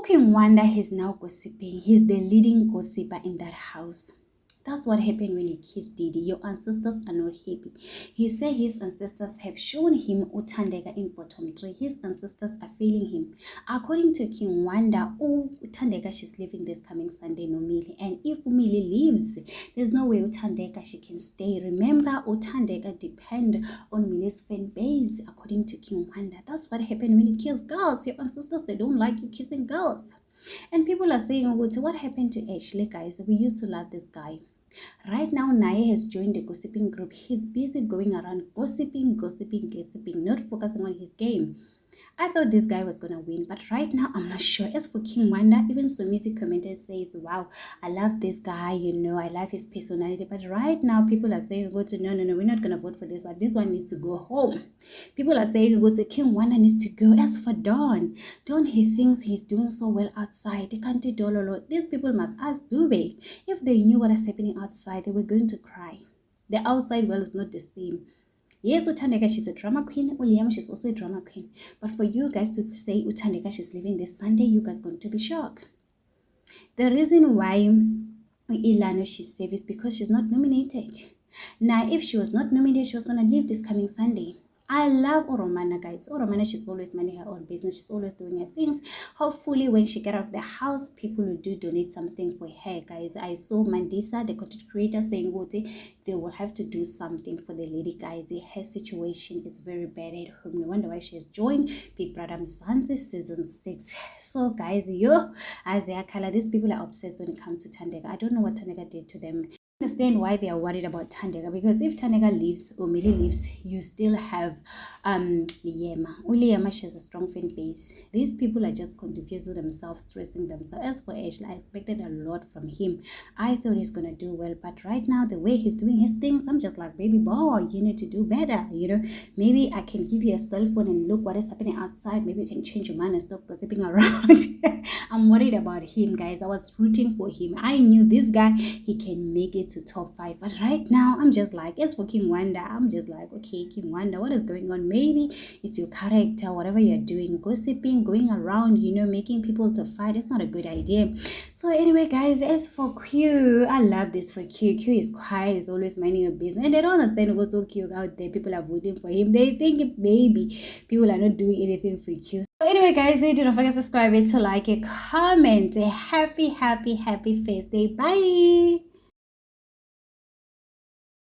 King Wanda is now gossiping. He's the leading gossiper in that house. That's what happened when you kiss Didi. Your ancestors are not happy. He said his ancestors have shown him Uthandeka in bottom 3. His ancestors are failing him. According to King Wanda, Uthandeka, she's leaving this coming Sunday, no Mili. And if Mili leaves, there's no way Uthandeka, she can stay. Remember, Uthandeka depend on Mili's fan base, according to King Wanda. That's what happened when you kiss girls. Your ancestors, they don't like you kissing girls. And people are saying, what happened to Ashley, guys? We used to love this guy. Right now, Naye has joined the gossiping group. He's busy going around gossiping, not focusing on his game. I thought this guy was gonna win, but right now I'm not sure. As for King Wanda, even Somizi commented says, wow, I love this guy, I love his personality. But right now people are saying, no, we're not gonna vote for this one. This one needs to go home. People are saying, King Wanda needs to go. As for Don, he thinks he's doing so well outside. They can't do Dololo. These people must ask Dube. If they knew what is happening outside, they were going to cry. The outside world is not the same. Yes, Uthandeka, she's a drama queen. Uliama, she's also a drama queen. But for you guys to say Uthandeka, she's leaving this Sunday, you guys going to be shocked. The reason why Ilana, she's safe is because she's not nominated. Now, if she was not nominated, she was going to leave this coming Sunday. I love Oromana, guys. Oromana, she's always minding her own business. She's always doing her things. Hopefully, when she get out of the house, people will donate something for her, guys. I saw Mandisa, the content creator, saying they will have to do something for the lady, guys. Her situation is very bad at home. No wonder why she has joined Big Brother Mzansi season 6. So, guys, Isaiah Kala, these people are obsessed when it comes to Thandeka. I don't know what Thandeka did to them. Understand why they are worried about Thandeka, because if Thandeka leaves or Mili leaves, you still have Liema. She has a strong fan base. These people are just confusing themselves, stressing themselves. As for Ashley, I expected a lot from him. I thought he's gonna do well, but right now the way he's doing his things, I'm just like, baby boy, you need to do better. Maybe I can give you a cell phone and look what is happening outside. Maybe you can change your mind and stop gossiping around. I'm worried about him, guys. I was rooting for him. I knew this guy, he can make it to top 5, but right now I'm just like, as for King Wanda, I'm just like, okay, King Wanda, what is going on? Maybe it's your character, whatever you're doing, gossiping, going around, making people to fight. It's not a good idea. So anyway, guys, as for Q, I love this for Q. Q is quiet, is always minding your business, and they don't understand what's so Q out there. People are voting for him. They think maybe people are not doing anything for Q. So anyway, guys, do not forget to subscribe, to like, comment. A happy Thursday. Bye.